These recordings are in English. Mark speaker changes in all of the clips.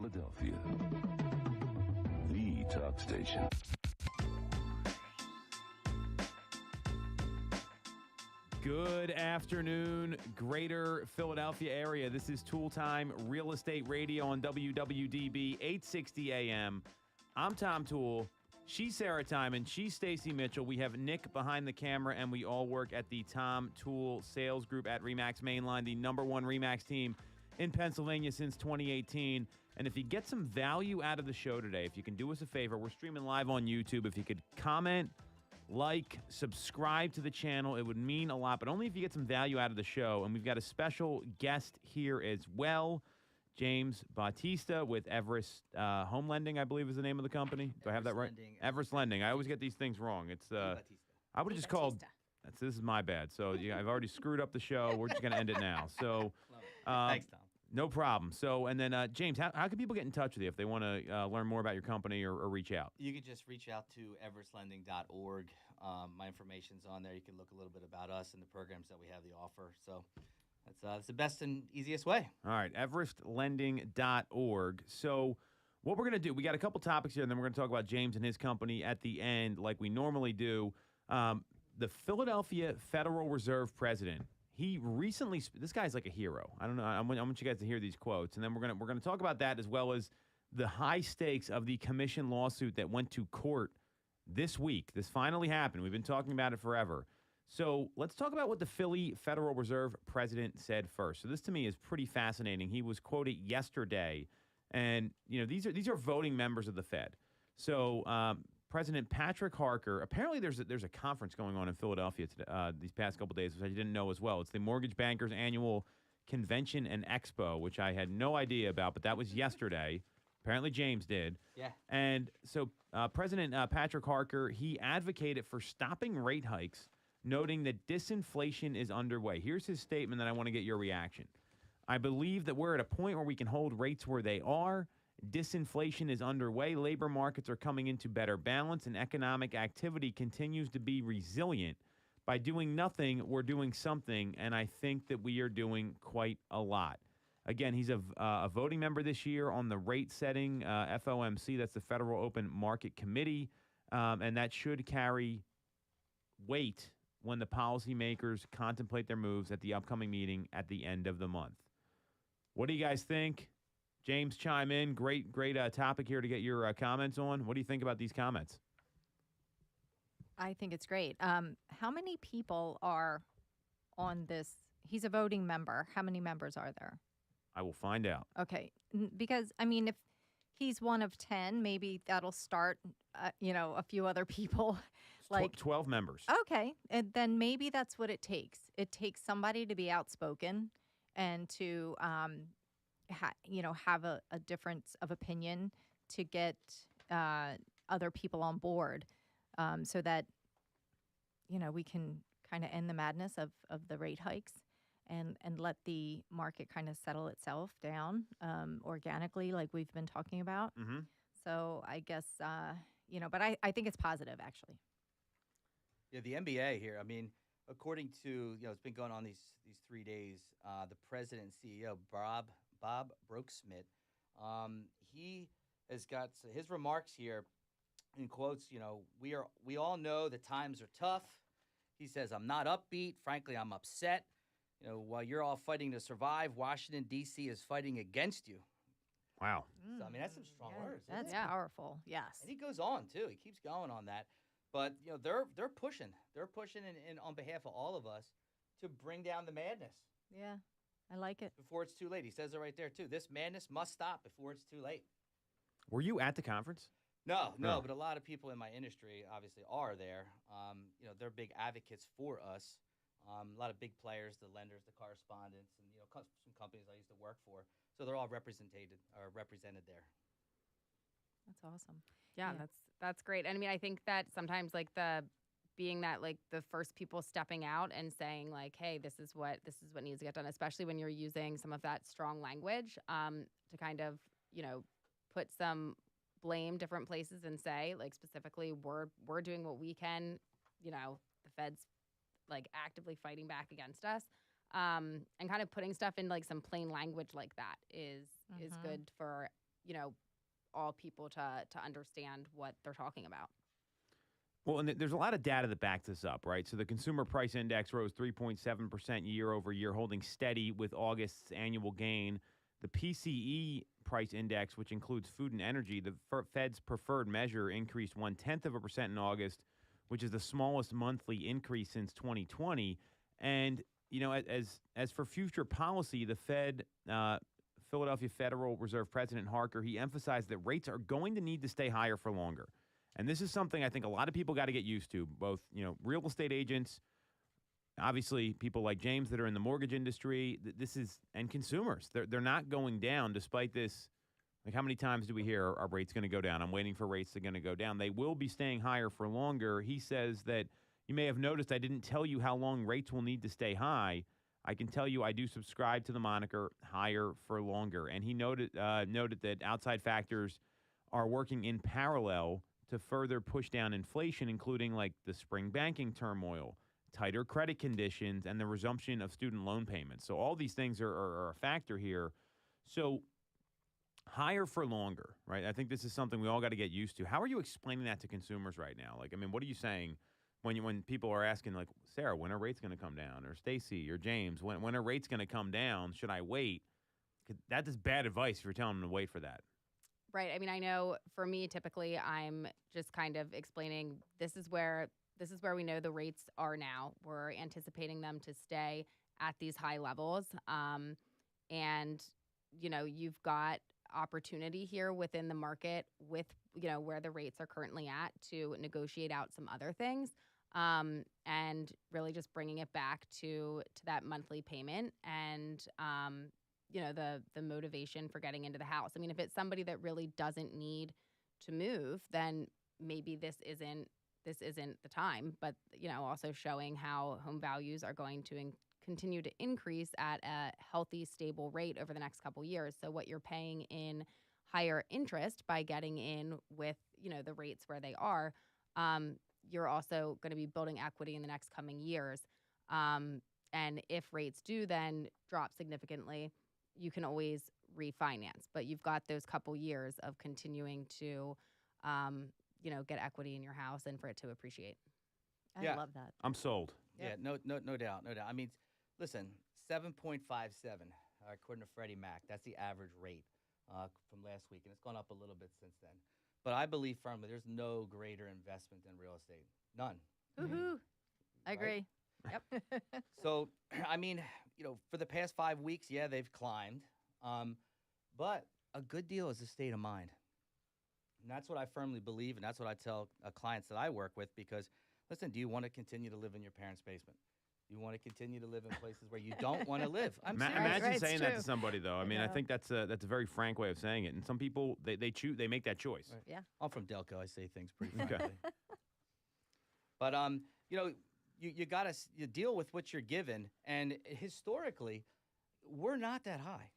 Speaker 1: Philadelphia, the talk station.
Speaker 2: Good afternoon, Greater Philadelphia area. This is Toole Time Real Estate Radio on WWDB 860 AM. I'm Tom Toole. She's Sarah Timon. She's Stacy Mitchell. We have Nick behind the camera, and we all work at the Tom Toole Sales Group at RE/MAX Mainline, the number one RE/MAX team in Pennsylvania since 2018. And if you get some value out of the show today, if you can do us a favor, we're streaming live on YouTube. If you could comment, like, subscribe to the channel, it would mean a lot, but only if you get some value out of the show. And we've got a special guest here as well, James Bautista with Everest Home Lending, I believe is the name of the company. Do I have that right? Everest Lending. I always get these things wrong. It's I would have just called. This is my bad. So yeah, I've already screwed up the show. We're just going to end it now. So
Speaker 3: Thanks, Tom.
Speaker 2: No problem. So, and then James, how can people get in touch with you if they want to learn more about your company or reach out?
Speaker 3: You can just reach out to everestlending.org. My information's on there. You can look a little bit about us and the programs that we have to offer. So that's the best and easiest way.
Speaker 2: All right, everestlending.org. So what we're going to do, we got a couple topics here, and then we're going to talk about James and his company at the end like we normally do. The Philadelphia Federal Reserve president, he recently, this guy's like a hero. I don't know. I want you guys to hear these quotes, and then we're gonna talk about that as well as the high stakes of the commission lawsuit that went to court this week. This finally happened. We've been talking about it forever. So let's talk about what the Philly Federal Reserve president said first. So this to me is pretty fascinating. He was quoted yesterday, and these are voting members of the Fed. So President Patrick Harker, apparently there's a conference going on in Philadelphia today, these past couple days, which I didn't know as well. It's the Mortgage Bankers Annual Convention and Expo, which I had no idea about, but that was yesterday. Apparently James did.
Speaker 3: Yeah.
Speaker 2: And so President Patrick Harker, he advocated for stopping rate hikes, noting that disinflation is underway. Here's his statement that I want to get your reaction. I believe that we're at a point where we can hold rates where they are. Disinflation is underway. Labor markets are coming into better balance, and economic activity continues to be resilient. By doing nothing, we're doing something, and I think that we are doing quite a lot. Again, he's a voting member this year on the rate setting FOMC. That's the Federal Open Market Committee, and that should carry weight when the policymakers contemplate their moves at the upcoming meeting at the end of the month. What do you guys think? James, chime in. Great topic here to get your comments on. What do you think about these comments?
Speaker 4: I think it's great. How many people are on this? He's a voting member. How many members are there?
Speaker 2: I will find out.
Speaker 4: Okay. Because, if he's one of 10, maybe that'll start, a few other people.
Speaker 2: Like 12 members.
Speaker 4: Okay. And then maybe that's what it takes. It takes somebody to be outspoken and to have a difference of opinion to get other people on board so that, we can kind of end the madness of the rate hikes and let the market kind of settle itself down organically like we've been talking about.
Speaker 2: Mm-hmm.
Speaker 4: So I guess, but I think it's positive, actually.
Speaker 3: Yeah, the NBA here, according to, it's been going on these 3 days, the president and CEO, Bob Brooksmith, he has got his remarks here in quotes. We all know the times are tough. He says, I'm not upbeat. Frankly, I'm upset. While you're all fighting to survive, Washington, D.C. is fighting against you.
Speaker 2: Wow.
Speaker 3: So, that's some strong words.
Speaker 4: That's powerful. Yes.
Speaker 3: And he goes on, too. He keeps going on that. But, they're pushing. They're pushing in on behalf of all of us to bring down the madness.
Speaker 4: Yeah. I like it.
Speaker 3: Before it's too late. He says it right there, too. This madness must stop before it's too late.
Speaker 2: Were you at the conference?
Speaker 3: No, but a lot of people in my industry obviously are there. They're big advocates for us. A lot of big players, the lenders, the correspondents, and, some companies I used to work for. So they're all represented there.
Speaker 4: That's awesome.
Speaker 5: Yeah. That's great. And I think that sometimes being that the first people stepping out and saying hey, this is what needs to get done, especially when you're using some of that strong language to kind of put some blame different places and say specifically we're doing what we can. The Fed's actively fighting back against us, and kind of putting stuff in some plain language like that is good for all people to understand what they're talking about.
Speaker 2: Well, and there's a lot of data that backs this up, right? So the consumer price index rose 3.7% year over year, holding steady with August's annual gain. The PCE price index, which includes food and energy, the Fed's preferred measure, increased 0.1% in August, which is the smallest monthly increase since 2020. And as for future policy, the Fed, Philadelphia Federal Reserve President Harker, he emphasized that rates are going to need to stay higher for longer. And this is something I think a lot of people got to get used to, both, real estate agents, obviously people like James that are in the mortgage industry, and consumers. They're not going down despite this. Like, how many times do we hear our rates going to go down? I'm waiting for rates to going to go down. They will be staying higher for longer. He says that you may have noticed I didn't tell you how long rates will need to stay high. I can tell you I do subscribe to the moniker higher for longer. And he noted that outside factors are working in parallel to further push down inflation, including like the spring banking turmoil, tighter credit conditions, and the resumption of student loan payments. So all these things are a factor here. So higher for longer, right? I think this is something we all got to get used to. How are you explaining that to consumers right now? Like, I mean, what are you saying when people are asking, like, Sarah, when are rates going to come down? Or Stacy or James, when are rates going to come down? Should I wait? That is bad advice if you're telling them to wait for that.
Speaker 5: Right. I mean, I know for me, typically, I'm just kind of explaining this is where we know the rates are now. We're anticipating them to stay at these high levels. And, you've got opportunity here within the market with, where the rates are currently at to negotiate out some other things. And really just bringing it back to that monthly payment and, the motivation for getting into the house. I mean, if it's somebody that really doesn't need to move, then maybe this isn't the time. But, also showing how home values are going to continue to increase at a healthy, stable rate over the next couple years. So what you're paying in higher interest by getting in with, the rates where they are, you're also going to be building equity in the next coming years. And if rates do then drop significantly, you can always refinance. But you've got those couple years of continuing to, get equity in your house and for it to appreciate.
Speaker 4: I love that.
Speaker 2: I'm sold.
Speaker 3: Yeah, no doubt. I mean, listen, 7.57, according to Freddie Mac. That's the average rate from last week, and it's gone up a little bit since then. But I believe firmly there's no greater investment than real estate. None.
Speaker 4: Woohoo! I agree.
Speaker 5: Yep.
Speaker 3: So, I mean, for the past 5 weeks, yeah, they've climbed. But a good deal is a state of mind. And that's what I firmly believe, and that's what I tell clients that I work with because, listen, do you want to continue to live in your parents' basement? Do you want to continue to live in places where you don't want to live?
Speaker 2: Imagine saying that to somebody, though. I mean, I
Speaker 4: know.
Speaker 2: think that's a very frank way of saying it. And some people, they make that choice.
Speaker 3: Right.
Speaker 4: Yeah.
Speaker 3: I'm from Delco. I say things pretty
Speaker 2: Okay.
Speaker 3: frankly. But, you got to deal with what you're given. And historically, we're not that high.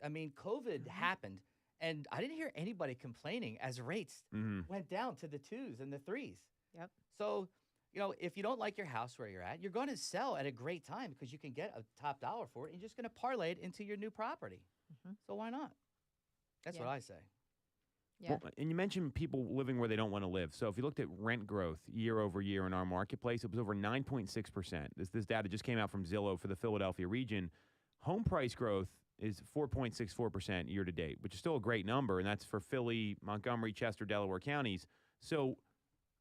Speaker 3: I mean, COVID happened, and I didn't hear anybody complaining as rates went down to the 2s and the 3s.
Speaker 4: Yep.
Speaker 3: So, if you don't like your house where you're at, you're going to sell at a great time because you can get a top dollar for it, and you're just going to parlay it into your new property. So why not? That's what I say.
Speaker 4: Yeah.
Speaker 2: Well, and you mentioned people living where they don't want to live. So if you looked at rent growth year over year in our marketplace, it was over 9.6%. This data just came out from Zillow for the Philadelphia region. Home price growth is 4.64% year to date, which is still a great number, and that's for Philly, Montgomery, Chester, Delaware counties. So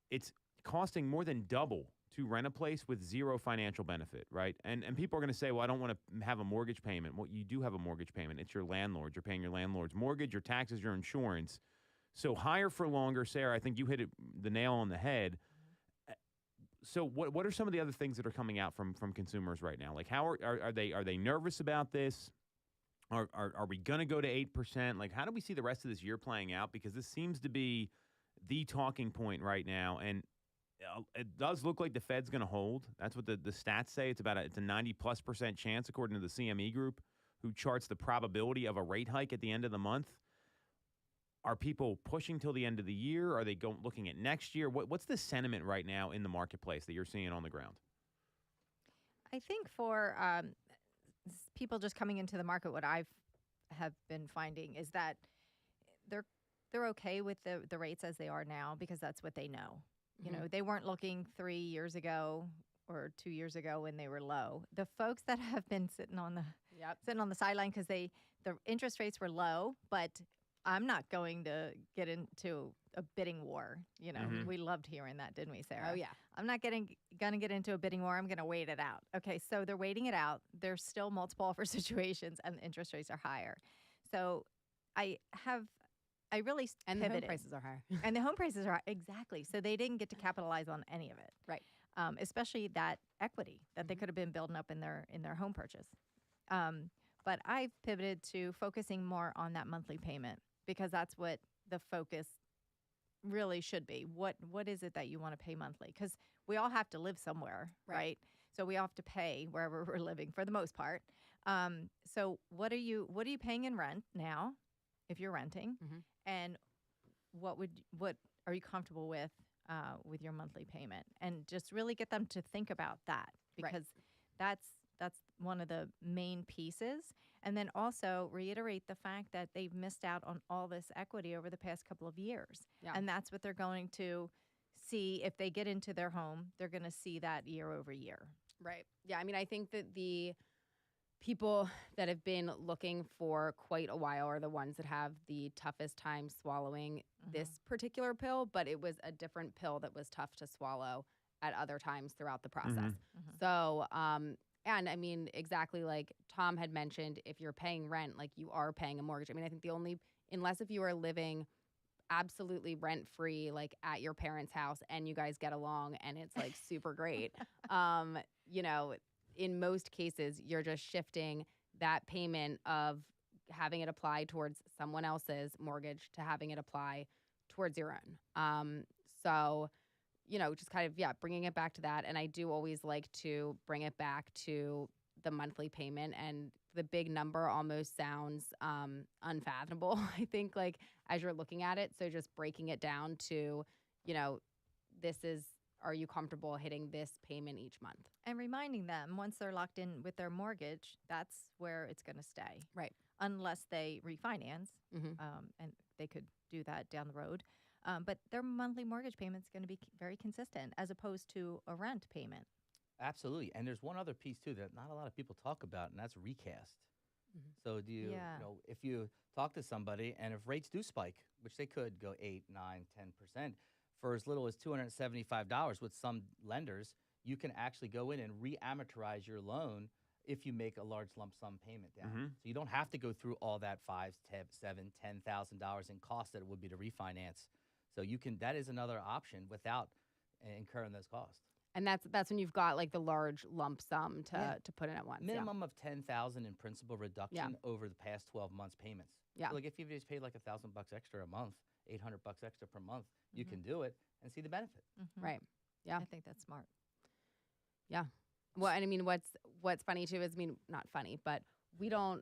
Speaker 2: it's costing more than double to rent a place with zero financial benefit, right? And people are going to say, well, I don't want to have a mortgage payment. Well, you do have a mortgage payment. It's your landlord. You're paying your landlord's mortgage, your taxes, your insurance. So higher for longer, Sarah, I think you hit the nail on the head. So what are some of the other things that are coming out from consumers right now? Like, how are they nervous about this? Are we going to go to 8%? Like, how do we see the rest of this year playing out? Because this seems to be the talking point right now, and it does look like the Fed's going to hold. That's what the stats say. It's a 90+% chance, according to the CME Group, who charts the probability of a rate hike at the end of the month. Are people pushing till the end of the year? Are they looking at next year? What's the sentiment right now in the marketplace that you're seeing on the ground?
Speaker 4: I think for people just coming into the market, what I have been finding is that they're okay with the rates as they are now because that's what they know. You know, they weren't looking 3 years ago or 2 years ago when they were low. The folks that have been sitting on the sideline because the interest rates were low, but I'm not going to get into a bidding war. You know, we loved hearing that, didn't we, Sarah?
Speaker 5: Oh, yeah.
Speaker 4: I'm not going to get into a bidding war. I'm going to wait it out. Okay, so they're waiting it out. There's still multiple offer situations, and the interest rates are higher. So I really
Speaker 5: And
Speaker 4: pivoted.
Speaker 5: the home prices are higher.
Speaker 4: And the home prices are exactly. So they didn't get to capitalize on any of it.
Speaker 5: Right.
Speaker 4: Especially that equity that they could have been building up in their home purchase. But I've pivoted to focusing more on that monthly payment because that's what the focus really should be. What is it that you want to pay monthly? Because we all have to live somewhere, right? So we all have to pay wherever we're living for the most part. So what are you paying in rent now, if you're renting, and what are you comfortable with your monthly payment? And just really get them to think about that because that's one of the main pieces. And then also reiterate the fact that they've missed out on all this equity over the past couple of years.
Speaker 5: Yeah.
Speaker 4: And that's what they're going to see if they get into their home. They're going to see that year over year.
Speaker 5: Right. Yeah. I mean, I think that the people that have been looking for quite a while are the ones that have the toughest time swallowing this particular pill, but it was a different pill that was tough to swallow at other times throughout the process. So, and I mean, exactly like Tom had mentioned, if you're paying rent, like you are paying a mortgage. I mean, I think unless if you are living absolutely rent free, like at your parents' house and you guys get along and it's like super great, you know, in most cases, you're just shifting that payment of having it apply towards someone else's mortgage to having it apply towards your own. So, you know, just kind of, bringing it back to that. And I do always like to bring it back to the monthly payment, and the big number almost sounds unfathomable, I think, like as you're looking at it. So just breaking it down to, you know, are you comfortable hitting this payment each month?
Speaker 4: And reminding them once they're locked in with their mortgage, that's where it's going to stay.
Speaker 5: Right.
Speaker 4: Unless they refinance, and they could do that down the road. But their monthly mortgage payment is going to be very consistent as opposed to a rent payment.
Speaker 3: Absolutely. And there's one other piece, too, that not a lot of people talk about, and that's recast. So do you, if you talk to somebody, and if rates do spike, which they could go 8, 9, 10%, for as little as $275 with some lenders, you can actually go in and re-amortize your loan if you make a large lump sum payment down. So you don't have to go through all that $5, $7, $10,000 in cost that it would be to refinance. So you can. That is another option without incurring those costs.
Speaker 5: And that's when you've got like the large lump sum to put in at once.
Speaker 3: Minimum of $10,000 in principal reduction over the past 12 months payments.
Speaker 5: Yeah.
Speaker 3: So like if you just paid like $1,000 extra a month, $800 extra per month, you can do it and see the benefit.
Speaker 5: Right. Yeah.
Speaker 4: I think that's smart.
Speaker 5: Yeah. Well, and I mean, what's funny too is, I mean, not funny, but we don't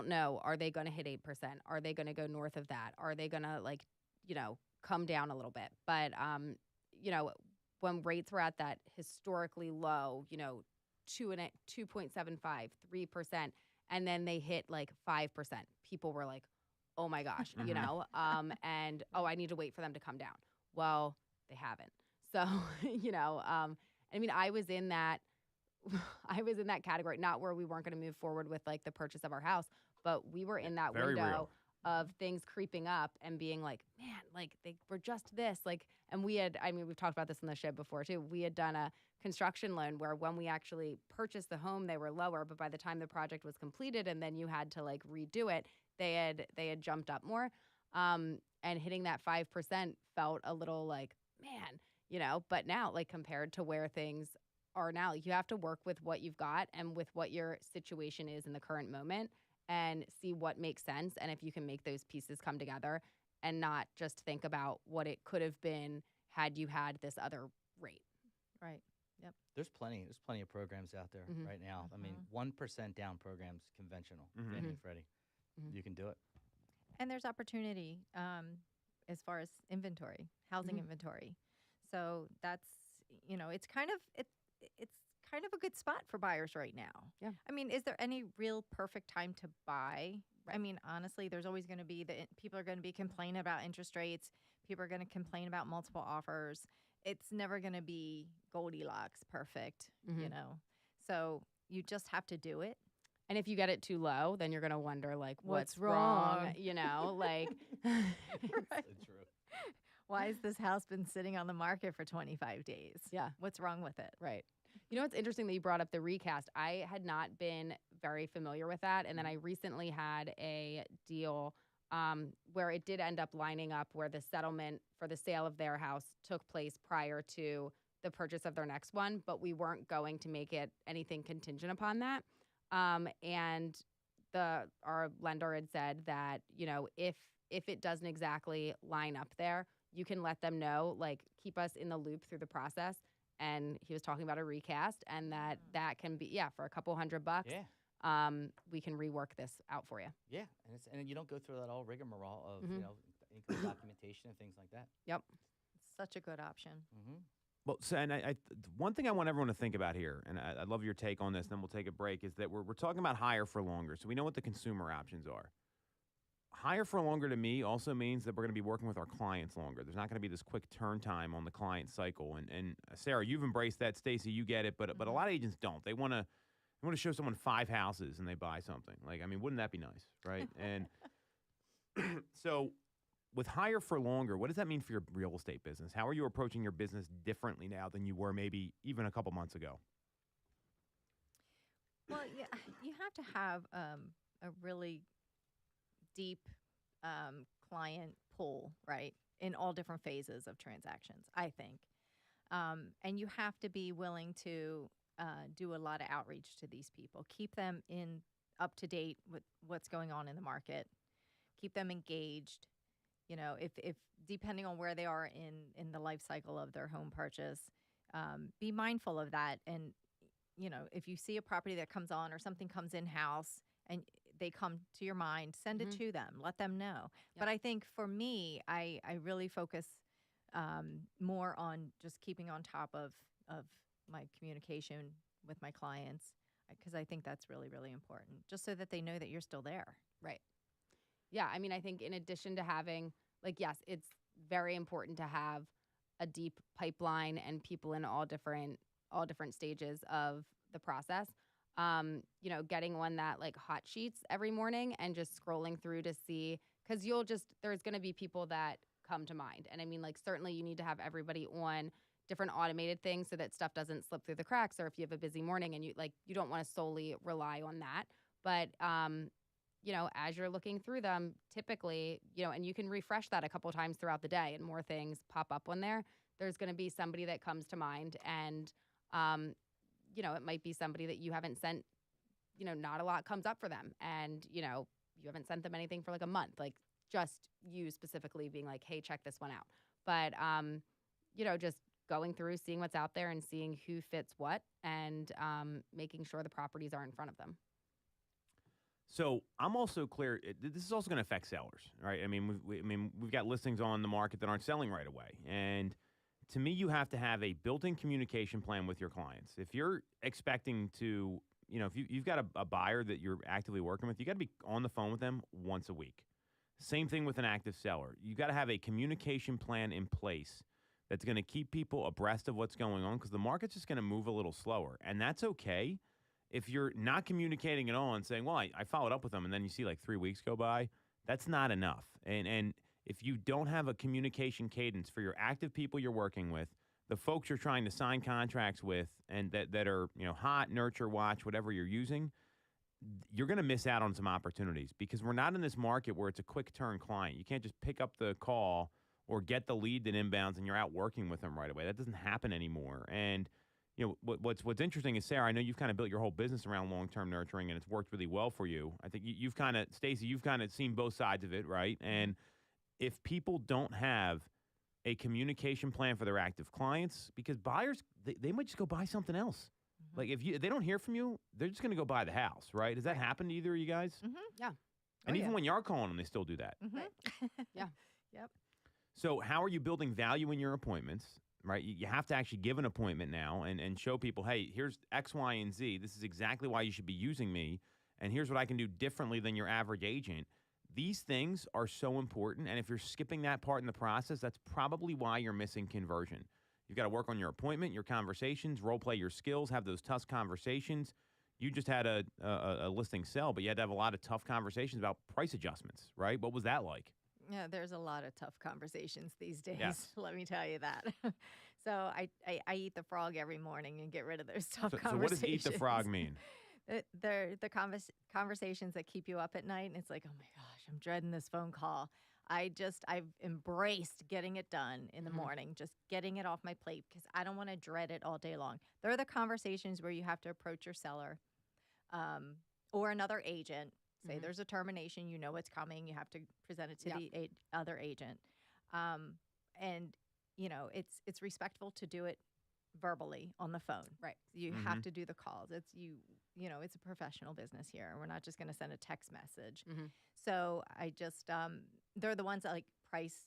Speaker 5: know. Are they going to hit 8%? Are they going to go north of that? Are they going to, like, you know, come down a little bit? But you know, when rates were at that historically low, you know, 2.75, 3%, and then they hit like 5%, people were like, oh my gosh, you know, and I need to wait for them to come down. Well, they haven't. So, you know, I mean, I was in that category, not where we weren't going to move forward with like the purchase of our house, but we were in that
Speaker 2: Very
Speaker 5: window
Speaker 2: real.
Speaker 5: of things creeping up and being like, man, like they were just this, like, and we've talked about this on the show before too. We had done a construction loan where when we actually purchased the home, they were lower, but by the time the project was completed and then you had to like redo it, they had jumped up more. And hitting that 5% felt a little like, man, you know, but now like compared to where things are now, you have to work with what you've got and with what your situation is in the current moment and see what makes sense. And if you can make those pieces come together and not just think about what it could have been had you had this other rate.
Speaker 4: Right. Yep.
Speaker 3: There's plenty of programs out there right now. I mean, 1% down programs, conventional, Fannie and Freddie. You can do it.
Speaker 4: And there's opportunity as far as inventory, housing inventory. So that's, you know, it's kind kind of a good spot for buyers right now.
Speaker 5: Yeah.
Speaker 4: I mean, is there any real perfect time to buy? I mean, honestly, there's always going to be people are going to be complaining about interest rates. People are going to complain about multiple offers. It's never going to be Goldilocks perfect, you know. So you just have to do it.
Speaker 5: And if you get it too low, then you're going to wonder, like, what's
Speaker 4: wrong?
Speaker 5: You know, like.
Speaker 4: Right.
Speaker 3: So true.
Speaker 4: Why has this house been sitting on the market for 25 days?
Speaker 5: Yeah.
Speaker 4: What's wrong with it?
Speaker 5: Right. You know, it's interesting that you brought up the recast. I had not been very familiar with that. And then I recently had a deal where it did end up lining up where the settlement for the sale of their house took place prior to the purchase of their next one, but we weren't going to make it anything contingent upon that. And our lender had said that, you know, if it doesn't exactly line up there, you can let them know, like, keep us in the loop through the process. And he was talking about a recast, and that can be, for a couple $100.
Speaker 3: Yeah.
Speaker 5: We can rework this out for you.
Speaker 3: Yeah, and you don't go through that all rigmarole of you know, income documentation and things like that.
Speaker 5: Yep.
Speaker 4: It's such a good option.
Speaker 2: Well, so, and one thing I want everyone to think about here, and I love your take on this, and then we'll take a break, is that we're talking about higher for longer. So we know what the consumer options are. Higher for longer to me also means that we're going to be working with our clients longer. There's not going to be this quick turn time on the client cycle. And Sarah, you've embraced that. Stacey, you get it. But a lot of agents don't. They want to show someone 5 houses and they buy something. Like, I mean, wouldn't that be nice, right? And so with higher for longer, what does that mean for your real estate business? How are you approaching your business differently now than you were maybe even a couple months ago?
Speaker 4: Well, yeah, you have to have a really deep client pool, right, in all different phases of transactions, I think. And you have to be willing to do a lot of outreach to these people. Keep them up to date with what's going on in the market. Keep them engaged. You know, if depending on where they are in the life cycle of their home purchase, be mindful of that. And, you know, if you see a property that comes on or something comes in-house and they come to your mind, send it to them. Let them know. Yep. But I think for me, I really focus more on just keeping on top of my communication with my clients, because I think that's really, really important, just so that they know that you're still there.
Speaker 5: Right. Yeah, I mean, I think in addition to having, like, yes, it's very important to have a deep pipeline and people in all different stages of the process. You know, getting one that, like, hot sheets every morning and just scrolling through to see, because there's going to be people that come to mind. And I mean, like, certainly you need to have everybody on different automated things so that stuff doesn't slip through the cracks, or if you have a busy morning and you don't want to solely rely on that. But, you know, as you're looking through them, typically, you know, and you can refresh that a couple times throughout the day and more things pop up on there. There's going to be somebody that comes to mind, and, you know, it might be somebody that you haven't sent, you know, not a lot comes up for them. And, you know, you haven't sent them anything for like a month, like just you specifically being like, hey, check this one out. But, you know, just going through, seeing what's out there and seeing who fits what, and making sure the properties are in front of them.
Speaker 2: So I'm also clear. This is also going to affect sellers, right? I mean, we've got listings on the market that aren't selling right away, and to me, you have to have a built-in communication plan with your clients. If you're expecting to, you know, if you've got a buyer that you're actively working with, you got to be on the phone with them once a week. Same thing with an active seller. You got to have a communication plan in place that's going to keep people abreast of what's going on, because the market's just going to move a little slower, and that's okay. If you're not communicating at all and saying, well, I followed up with them, and then you see like 3 weeks go by, that's not enough. And if you don't have a communication cadence for your active people you're working with, the folks you're trying to sign contracts with, and that are, you know, hot, nurture, watch, whatever you're using, you're going to miss out on some opportunities, because we're not in this market where it's a quick turn client. You can't just pick up the call or get the lead that inbounds and you're out working with them right away. That doesn't happen anymore. And you know, what's interesting is, Sarah, I know you've kind of built your whole business around long-term nurturing, and it's worked really well for you. I think you've kind of, Stacey, you've kind of seen both sides of it, right? And if people don't have a communication plan for their active clients, because buyers, they might just go buy something else. Mm-hmm. Like if they don't hear from you, they're just going to go buy the house, right? Does that happen to either of you guys?
Speaker 4: Mm-hmm. Yeah.
Speaker 2: And even when you are calling them, they still do that.
Speaker 4: Mm-hmm.
Speaker 5: Yeah.
Speaker 4: Yep.
Speaker 2: So how are you building value in your appointments? right? You have to actually give an appointment now and show people, hey, here's X, Y, and Z. This is exactly why you should be using me. And here's what I can do differently than your average agent. These things are so important. And if you're skipping that part in the process, that's probably why you're missing conversion. You've got to work on your appointment, your conversations, role play your skills, have those tough conversations. You just had a listing sell, but you had to have a lot of tough conversations about price adjustments, right? What was that like?
Speaker 4: Yeah, there's a lot of tough conversations these days.
Speaker 2: Yes.
Speaker 4: Let me tell you that. So I eat the frog every morning and get rid of those tough
Speaker 2: So
Speaker 4: conversations.
Speaker 2: what does eat the frog mean?
Speaker 4: They're the conversations that keep you up at night, and it's like, oh my gosh, I'm dreading this phone call. I've embraced getting it done in the morning, just getting it off my plate because I don't want to dread it all day long. There are the conversations where you have to approach your seller or another agent. Say there's a termination, you know it's coming. You have to present it to the other agent, and it's respectful to do it verbally on the phone.
Speaker 5: Right.
Speaker 4: You have to do the calls. It's a professional business here. We're not just going to send a text message. So I just they're the ones that like price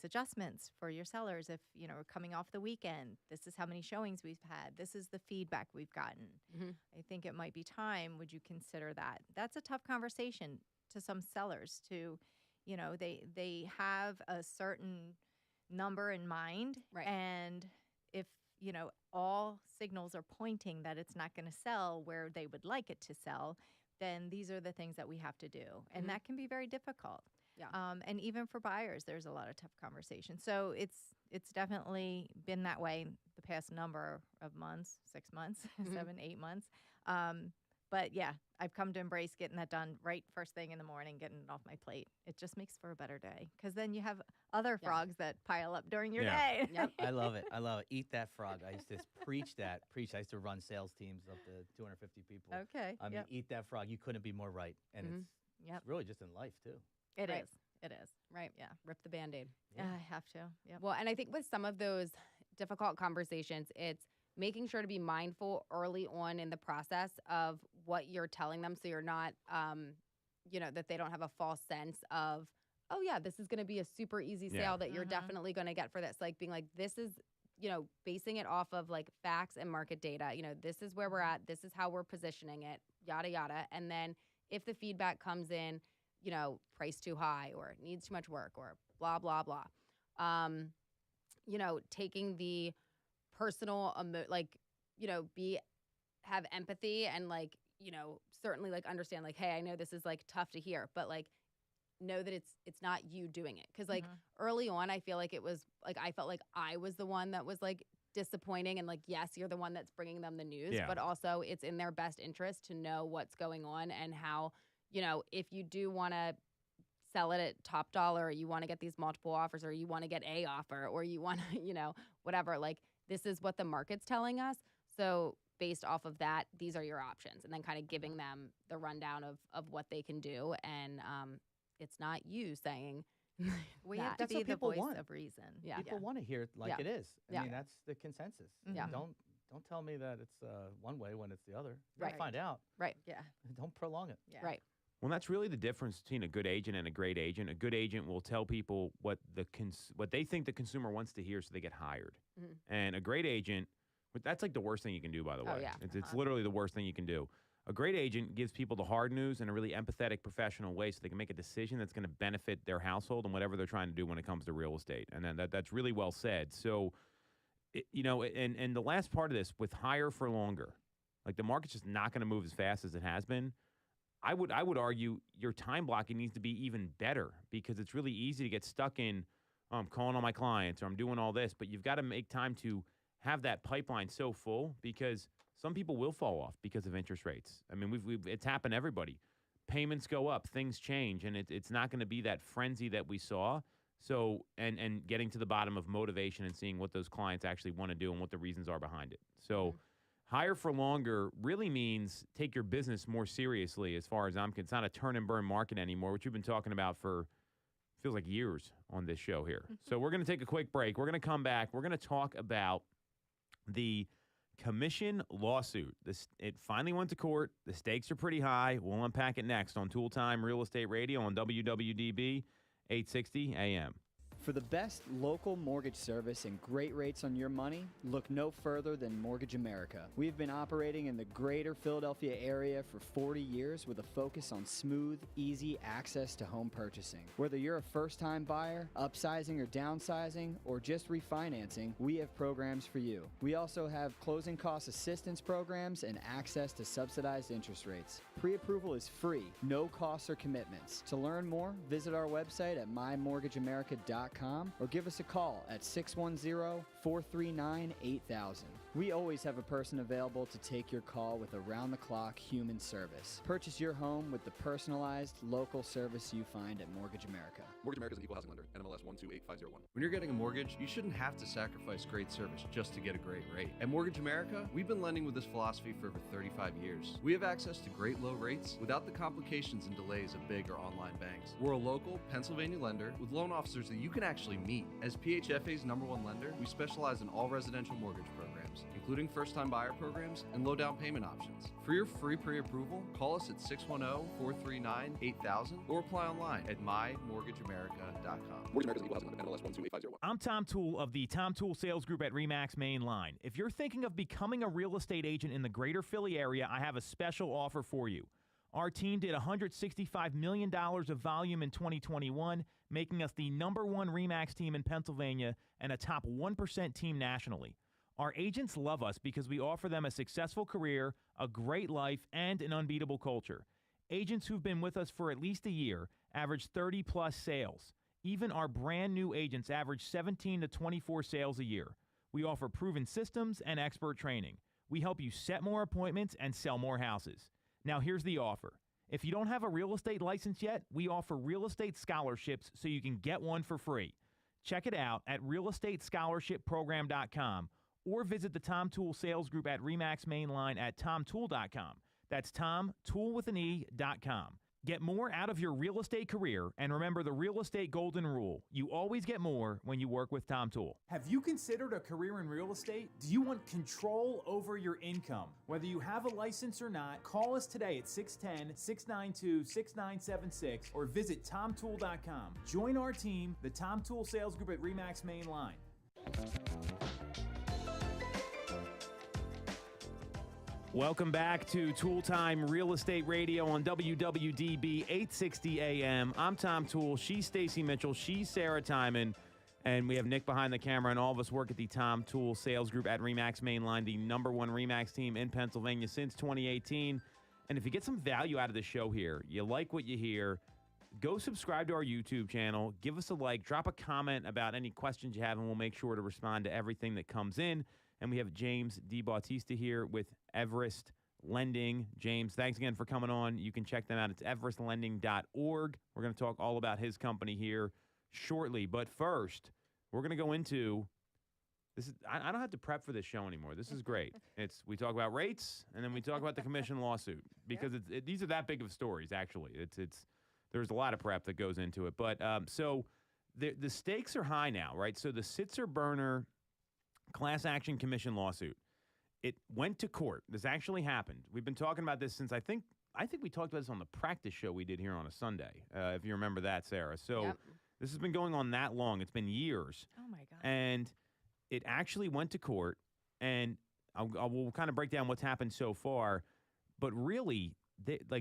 Speaker 4: adjustments for your sellers. If we're coming off the weekend, this is how many showings we've had. This is the feedback we've gotten. I think it might be time. Would you consider that? That's a tough conversation to some sellers. They have a certain number in mind,
Speaker 5: Right.
Speaker 4: and if all signals are pointing that it's not going to sell where they would like it to sell, then these are the things that we have to do. And that can be very difficult.
Speaker 5: Yeah.
Speaker 4: And even for buyers, there's a lot of tough conversations. So it's definitely been that way the past number of months, 6 months, 7, 8 months. But yeah, I've come to embrace getting that done right first thing in the morning, getting it off my plate. It just makes for a better day because then you have other frogs that pile up during your day.
Speaker 5: Yep.
Speaker 3: I love it. Eat that frog. I used to preach. I used to run sales teams up to 250 people.
Speaker 4: Okay.
Speaker 3: I mean, eat that frog. You couldn't be more right. And it's really just in life, too.
Speaker 4: It
Speaker 5: Right.
Speaker 4: is. It is.
Speaker 5: Right.
Speaker 4: Yeah.
Speaker 5: Rip the Band-Aid.
Speaker 3: Yeah.
Speaker 4: I have to. Yep.
Speaker 5: Well, and I think with some of those difficult conversations, it's making sure to be mindful early on in the process of what you're telling them so you're not, that they don't have a false sense of, oh, yeah, this is going to be a super easy sale that you're definitely going to get for this. Like being like, this is, basing it off of like facts and market data. This is where we're at. This is how we're positioning it, yada, yada. And then if the feedback comes in, price too high or needs too much work or blah, blah, blah. Taking the personal, have empathy and certainly like understand like, hey, I know this is like tough to hear, but like know that it's not you doing it. Cause like early on, I feel like it was like, I felt like I was the one that was like disappointing and like, yes, you're the one that's bringing them the news, but also it's in their best interest to know what's going on and how, if you do want to sell it at top dollar, or you want to get these multiple offers, or you want to get a offer, or you want to, whatever, like this is what the market's telling us. So based off of that, these are your options. And then kind of giving them the rundown of what they can do. And it's not you saying
Speaker 4: we have to
Speaker 3: That's
Speaker 4: be
Speaker 3: what
Speaker 4: the
Speaker 3: people
Speaker 4: voice
Speaker 3: want.
Speaker 4: of reason.
Speaker 5: Yeah.
Speaker 3: People want to hear it like it is. I mean, that's the consensus.
Speaker 5: Yeah.
Speaker 3: Don't tell me that it's one way when it's the other.
Speaker 5: Right.
Speaker 3: You'll find out.
Speaker 5: Right.
Speaker 4: Yeah.
Speaker 3: Don't prolong it.
Speaker 4: Yeah.
Speaker 5: Right.
Speaker 2: Well, that's really the difference between a good agent and a great agent. A good agent will tell people what they think the consumer wants to hear so they get hired. And a great agent, that's like the worst thing you can do, by the way.
Speaker 5: Oh, yeah.
Speaker 2: It's literally the worst thing you can do. A great agent gives people the hard news in a really empathetic, professional way so they can make a decision that's going to benefit their household and whatever they're trying to do when it comes to real estate. And then that's really well said. So, and the last part of this, with higher for longer, like the market's just not going to move as fast as it has been. I would argue your time blocking needs to be even better because it's really easy to get stuck in, I'm calling all my clients or I'm doing all this, but you've got to make time to have that pipeline so full because some people will fall off because of interest rates. I mean, it's happened to everybody. Payments go up, things change, and it's not going to be that frenzy that we saw. So, and getting to the bottom of motivation and seeing what those clients actually want to do and what the reasons are behind it. So, higher for longer really means take your business more seriously as far as I'm concerned. It's not a turn and burn market anymore, which we've been talking about for feels like years on this show here. So we're going to take a quick break. We're going to come back. We're going to talk about the commission lawsuit. It finally went to court. The stakes are pretty high. We'll unpack it next on Toole Time Real Estate Radio on WWDB 860 AM.
Speaker 1: For the best local mortgage service and great rates on your money, look no further than Mortgage America. We've been operating in the greater Philadelphia area for 40 years with a focus on smooth, easy access to home purchasing. Whether you're a first-time buyer, upsizing or downsizing, or just refinancing, we have programs for you. We also have closing cost assistance programs and access to subsidized interest rates. Pre-approval is free, no costs or commitments. To learn more, visit our website at mymortgageamerica.com or give us a call at 610-439-8000. We always have a person available to take your call with around-the-clock human service. Purchase your home with the personalized, local service you find at Mortgage America.
Speaker 6: Mortgage America is an equal housing lender. NMLS 128501. When you're getting a mortgage, you shouldn't have to sacrifice great service just to get a great rate. At Mortgage America, we've been lending with this philosophy for over 35 years. We have access to great low rates without the complications and delays of big or online banks. We're a local Pennsylvania lender with loan officers that you can actually meet. As PHFA's #1 lender, we specialize in all residential mortgage programs, including first-time buyer programs and low down payment options. For your free pre-approval, call us at 610-439-8000 or apply online at mymortgageamerica.com. Mortgage America is an equal housing lender. NMLS 128501.
Speaker 2: I'm Tom Toole of the Tom Toole Sales Group at RE/MAX Main Line. If you're thinking of becoming a real estate agent in the greater Philly area, I have a special offer for you. Our team did $165 million of volume in 2021, making us the #1 RE/MAX team in Pennsylvania and a top 1% team nationally. Our agents love us because we offer them a successful career, a great life, and an unbeatable culture. Agents who've been with us for at least a year average 30-plus sales. Even our brand new agents average 17 to 24 sales a year. We offer proven systems and expert training. We help you set more appointments and sell more houses. Now here's the offer. If you don't have a real estate license yet, we offer real estate scholarships so you can get one for free. Check it out at realestateScholarshipProgram.com or visit the Tom Toole Sales Group at RE/MAX Main Line at tomtoole.com. That's tomtoole.com. Get more out of your real estate career, and remember the real estate golden rule. You always get more when you work with Tom Toole.
Speaker 7: Have you considered a career in real estate? Do you want control over your income? Whether you have a license or not, call us today at 610-692-6976 or visit tomtoole.com. Join our team, the Tom Toole Sales Group at RE/MAX Main Line.
Speaker 2: Welcome back to Toole Time Real Estate Radio on WWDB 860 AM. I'm Tom Toole. She's Stacy Mitchell. She's Sarah Timon. And we have Nick behind the camera, and all of us work at the Tom Toole Sales Group at RE/MAX Main Line, the #1 RE/MAX team in Pennsylvania since 2018. And if you get some value out of the show here, you like what you hear, go subscribe to our YouTube channel, give us a like, drop a comment about any questions you have, and we'll make sure to respond to everything that comes in. And we have James DeBautista here with Everest Lending. James, thanks again for coming on. You can check them out. It's everestlending.org. We're going to talk all about his company here shortly. But first, we're going to go into this. I don't have to prep for this show anymore. This is great. We talk about rates, and then we talk about the commission lawsuit because these are that big of stories, actually. There's a lot of prep that goes into it. But so the stakes are high now, right? So the Sitzer-Berner class action commission lawsuit, it went to court. This actually happened. We've been talking about this since I think we talked about this on the practice show we did here on a Sunday, if you remember that, Sarah. So This has been going on that long. It's been years.
Speaker 4: Oh, my God.
Speaker 2: And it actually went to court, and we'll kind of break down what's happened so far. But really,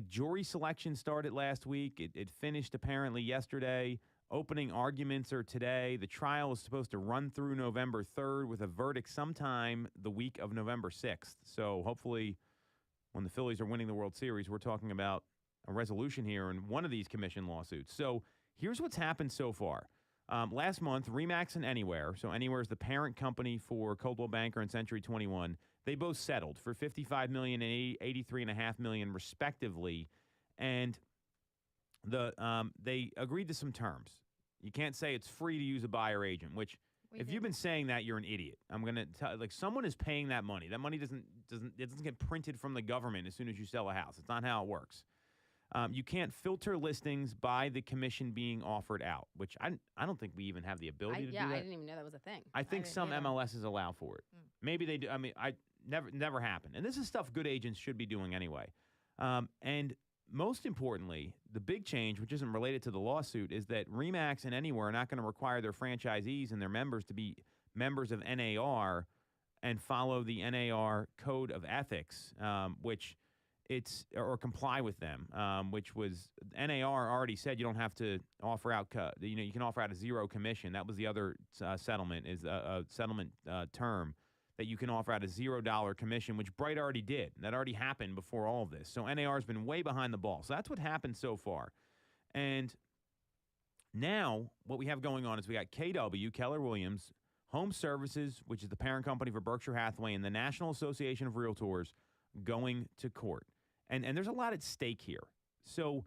Speaker 2: jury selection started last week. It finished apparently yesterday. Opening arguments are today. The trial is supposed to run through November 3rd with a verdict sometime the week of November 6th. So hopefully when the Phillies are winning the World Series, we're talking about a resolution here in one of these commission lawsuits. So here's what's happened so far. Last month, RE/MAX and Anywhere, so Anywhere is the parent company for Coldwell Banker and Century 21, they both settled for $55 million and $83.5 million respectively. And they agreed to some terms. You can't say it's free to use a buyer agent, which if you've been saying that, you're an idiot. I'm going to tell, someone is paying that money. That money doesn't get printed from the government as soon as you sell a house. It's not how it works. You can't filter listings by the commission being offered out, which I don't think we even have the ability to do that.
Speaker 5: I didn't even know that was a thing.
Speaker 2: I think some MLSs allow for it. Maybe they do. I mean, never happened. And this is stuff good agents should be doing anyway. And most importantly, the big change, which isn't related to the lawsuit, is that RE/MAX and Anywhere are not going to require their franchisees and their members to be members of NAR and follow the NAR code of ethics, which it's or comply with them, which was NAR already said you don't have to offer out. You can offer out a zero commission. That was the other settlement is a settlement term that you can offer out a $0 commission, which Bright already did. That already happened before all of this. So NAR has been way behind the ball. So that's what happened so far. And now what we have going on is we got KW, Keller Williams, Home Services, which is the parent company for Berkshire Hathaway, and the National Association of Realtors going to court. And there's a lot at stake here. So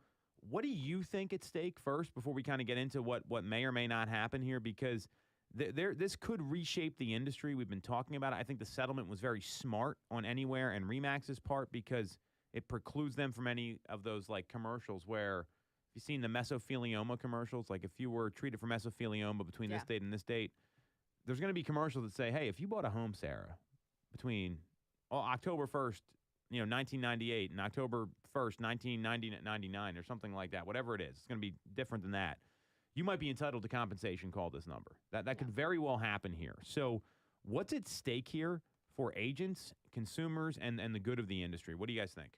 Speaker 2: what do you think at stake first before we kind of get into what may or may not happen here? Because this could reshape the industry. We've been talking about it. I think the settlement was very smart on Anywhere and RE/MAX's part because it precludes them from any of those like commercials where if you've seen the mesothelioma commercials, like if you were treated for mesothelioma between this date and this date, there's going to be commercials that say, hey, if you bought a home, Sarah, between October 1st, 1998 and October 1st, 1999 or something like that, whatever it is, it's going to be different than that. You might be entitled to compensation, call this number. That could very well happen here. So what's at stake here for agents, consumers, and the good of the industry? What do you guys think?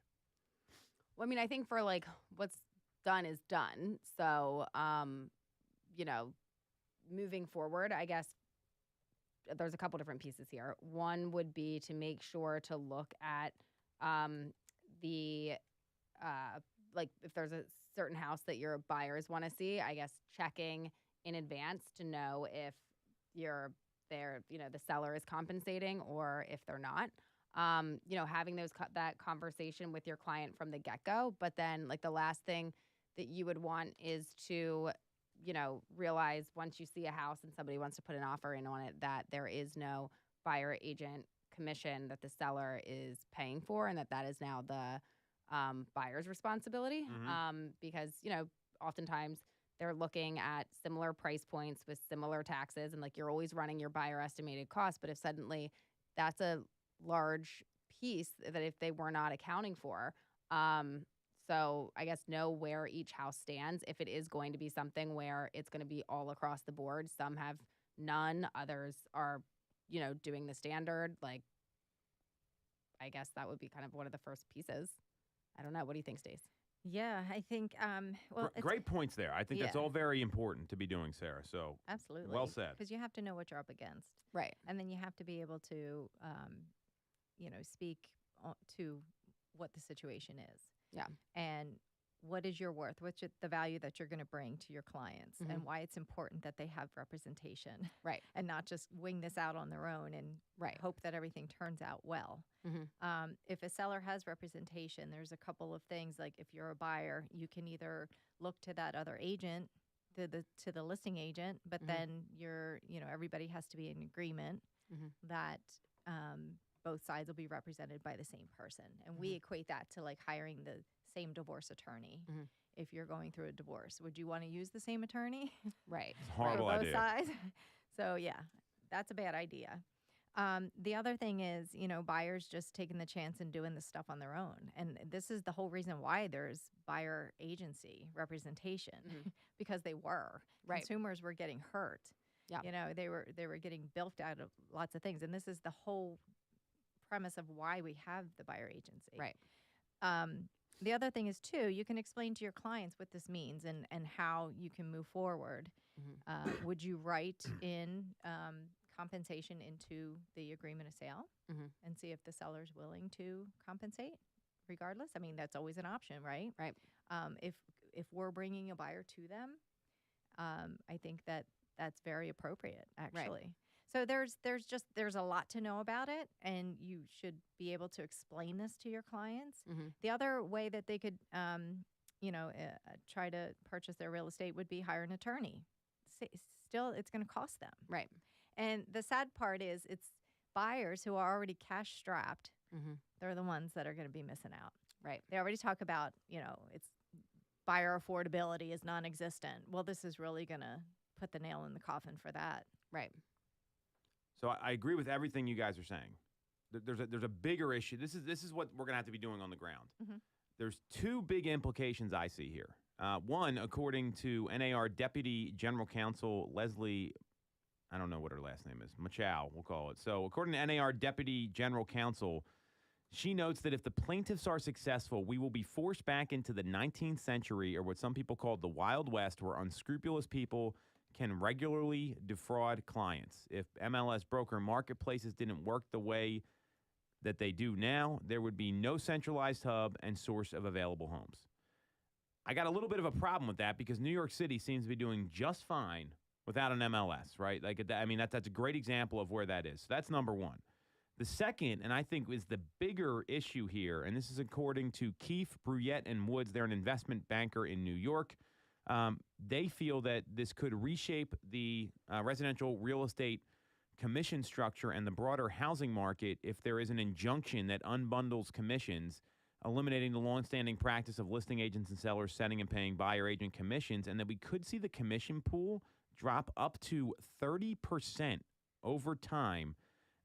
Speaker 5: Well, I mean, I think for like what's done is done. So, moving forward, I guess there's a couple different pieces here. One would be to make sure to look at like if there's a certain house that your buyers want to see, I guess checking in advance to know if the seller is compensating or if they're not. Having that conversation with your client from the get-go. But then like the last thing that you would want is to, realize once you see a house and somebody wants to put an offer in on it that there is no buyer agent commission that the seller is paying for and that is now the buyer's responsibility. Because, oftentimes they're looking at similar price points with similar taxes and like you're always running your buyer estimated cost. But if suddenly that's a large piece that if they were not accounting for, so I guess know where each house stands. If it is going to be something where it's going to be all across the board, some have none, others are, doing the standard. Like, I guess that would be kind of one of the first pieces. I don't know. What do you think, Stace?
Speaker 4: Yeah, I think,
Speaker 2: great points there. I think that's all very important to be doing, Sarah. So
Speaker 4: absolutely.
Speaker 2: Well said.
Speaker 4: Because you have to know what you're up against.
Speaker 5: Right.
Speaker 4: And then you have to be able to, speak to what the situation is.
Speaker 5: Yeah.
Speaker 4: And what is your worth? What's the value that you're going to bring to your clients and why it's important that they have representation.
Speaker 5: Right.
Speaker 4: And not just wing this out on their own and hope that everything turns out well. If a seller has representation, there's a couple of things. Like if you're a buyer, you can either look to that other agent, to the listing agent, but then everybody has to be in agreement that both sides will be represented by the same person. And we equate that to like hiring the same divorce attorney. If you're going through a divorce, would you want to use the same attorney?
Speaker 5: Right.
Speaker 2: It's a horrible
Speaker 4: for both
Speaker 2: idea.
Speaker 4: sides? So yeah, that's a bad idea. The other thing is, buyers just taking the chance and doing this stuff on their own. And this is the whole reason why there's buyer agency representation because they were.
Speaker 5: Right.
Speaker 4: Consumers were getting hurt.
Speaker 5: Yeah.
Speaker 4: They were getting bilked out of lots of things. And this is the whole premise of why we have the buyer agency.
Speaker 5: Right.
Speaker 4: The other thing is, too, you can explain to your clients what this means and how you can move forward. Would you write in compensation into the agreement of sale and see if the seller's willing to compensate regardless? I mean, that's always an option, right?
Speaker 5: Right.
Speaker 4: If we're bringing a buyer to them, I think that's very appropriate, actually.
Speaker 5: Right.
Speaker 4: So there's a lot to know about it, and you should be able to explain this to your clients. The other way that they could, try to purchase their real estate would be hire an attorney. Still, it's going to cost them.
Speaker 5: Right.
Speaker 4: And the sad part is it's buyers who are already cash strapped. They're the ones that are going to be missing out.
Speaker 5: Right.
Speaker 4: They already talk about, it's buyer affordability is non-existent. Well, this is really going to put the nail in the coffin for that.
Speaker 5: Right.
Speaker 2: So I agree with everything you guys are saying. There's a bigger issue. This is what we're going to have to be doing on the ground. there's two big implications I see here. One, according to NAR Deputy General Counsel Leslie, I don't know what her last name is, Machow, we'll call it. So according to NAR Deputy General Counsel, she notes that if the plaintiffs are successful, we will be forced back into the 19th century, or what some people call the Wild West, where unscrupulous people can regularly defraud clients. If MLS broker marketplaces didn't work the way that they do now, there would be no centralized hub and source of available homes. I got a little bit of a problem with that because New York City seems to be doing just fine without an MLS, right? Like, I mean, that's a great example of where that is. So that's number one. The second, and I think is the bigger issue here, and this is according to Keefe, Bruyette, and Woods. They're an investment banker in New York. They feel that this could reshape the residential real estate commission structure and the broader housing market if there is an injunction that unbundles commissions, eliminating the longstanding practice of listing agents and sellers setting and paying buyer agent commissions, and that we could see the commission pool drop up to 30% over time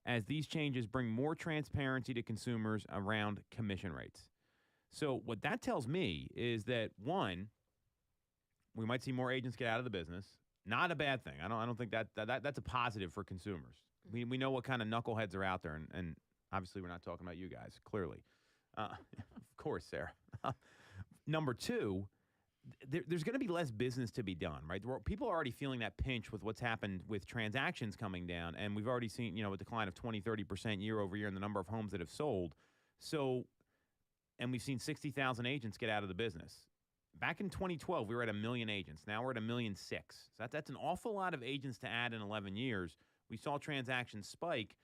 Speaker 2: as these changes bring more transparency to consumers around commission rates. So what that tells me is that, one, we might see more agents get out of the business. Not a bad thing. I don't think that's a positive for consumers. We know what kind of knuckleheads are out there, and obviously we're not talking about you guys, clearly. Of course, Sarah. Number two, there's going to be less business to be done, right? People are already feeling that pinch with what's happened with transactions coming down, and we've already seen, a decline of 20, 30% year over year in the number of homes that have sold. So, and we've seen 60,000 agents get out of the business. Back in 2012, we were at 1 million agents. Now we're at 1.6 million. So that's an awful lot of agents to add in 11 years. We saw transactions spike,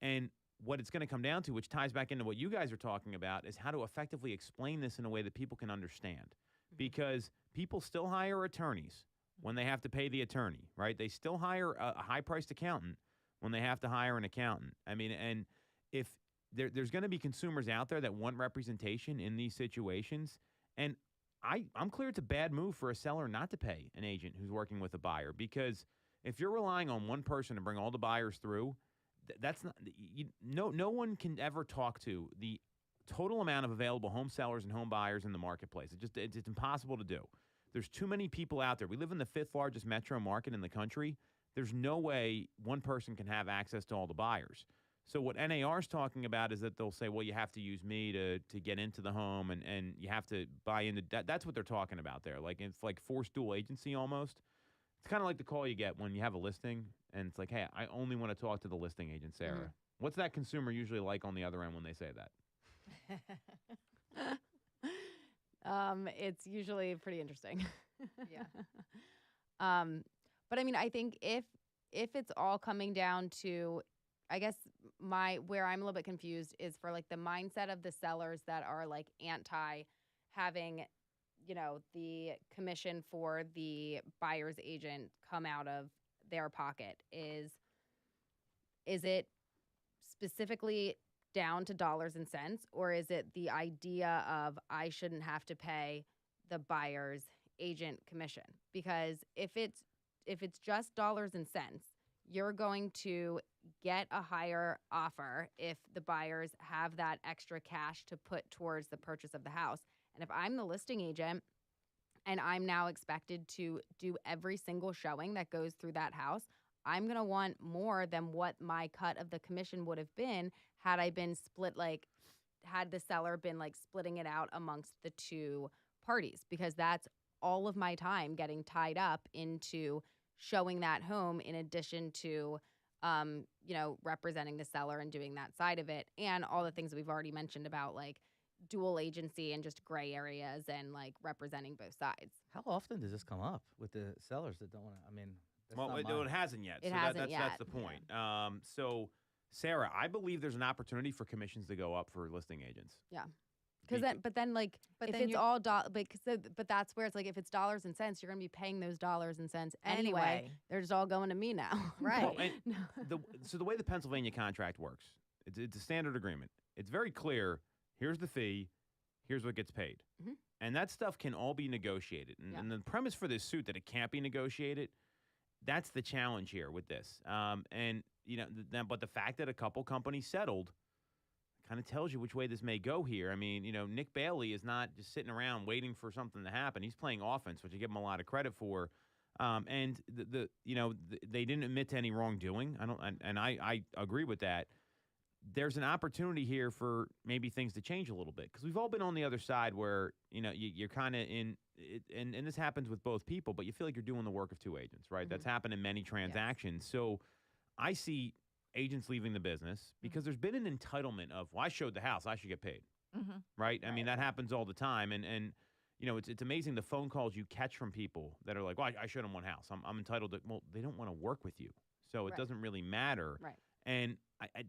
Speaker 2: and what it's going to come down to, which ties back into what you guys are talking about, is how to effectively explain this in a way that people can understand. Because people still hire attorneys when they have to pay the attorney, right? They still hire a high-priced accountant when they have to hire an accountant. I mean, and if there's going to be consumers out there that want representation in these situations, and I'm clear it's a bad move for a seller not to pay an agent who's working with a buyer, because if you're relying on one person to bring all the buyers through, that's not no one can ever talk to the total amount of available home sellers and home buyers in the marketplace. It's impossible to do. There's too many people out there. We live in the 5th largest metro market in the country. There's no way one person can have access to all the buyers. So what NAR is talking about is that they'll say, well, you have to use me to get into the home, and you have to buy into that. That's what they're talking about there. Like, it's like forced dual agency almost. It's kind of like the call you get when you have a listing, and it's like, hey, I only want to talk to the listing agent, Sarah. Mm-hmm. What's that consumer usually like on the other end when they say that?
Speaker 5: It's usually pretty interesting.
Speaker 4: Yeah.
Speaker 5: But I mean, I think if it's all coming down to, I guess where I'm a little bit confused is for like the mindset of the sellers that are like anti having, the commission for the buyer's agent come out of their pocket. Is it specifically down to dollars and cents, or is it the idea of I shouldn't have to pay the buyer's agent commission? Because if it's just dollars and cents, you're going to get a higher offer if the buyers have that extra cash to put towards the purchase of the house. And if I'm the listing agent and I'm now expected to do every single showing that goes through that house, I'm going to want more than what my cut of the commission would have been had I been had the seller been like splitting it out amongst the two parties, because that's all of my time getting tied up into showing that home in addition to, representing the seller and doing that side of it, and all the things that we've already mentioned about like dual agency and just gray areas and like representing both sides.
Speaker 3: How often does this come up with the sellers that don't want to? I mean,
Speaker 2: it hasn't yet. That's the point.
Speaker 5: Yeah.
Speaker 2: So, Sarah, I believe there's an opportunity for commissions to go up for listing agents.
Speaker 5: Yeah. But that's where it's like, if it's dollars and cents, you're going to be paying those dollars and cents anyway. They're just all going to me now.
Speaker 4: Right.
Speaker 2: Well, so the way the Pennsylvania contract works, it's a standard agreement. It's very clear. Here's the fee. Here's what gets paid. Mm-hmm. And that stuff can all be negotiated. And the premise for this suit that it can't be negotiated, that's the challenge here with this. But the fact that a couple companies settled kind of tells you which way this may go here. I mean, Nick Bailey is not just sitting around waiting for something to happen. He's playing offense, which I give him a lot of credit for. And they didn't admit to any wrongdoing. I agree with that. There's an opportunity here for maybe things to change a little bit because we've all been on the other side where you're kind of in it, and this happens with both people, but you feel like you're doing the work of two agents, right? That's happened in many transactions. Yes. So I see agents leaving the business because there's been an entitlement of, well, I showed the house, I should get paid, right? I mean, that happens all the time, and it's amazing the phone calls you catch from people that are like, well, I showed them one house, I'm entitled to. Well, they don't want to work with you, so it doesn't really matter,
Speaker 5: right?
Speaker 2: And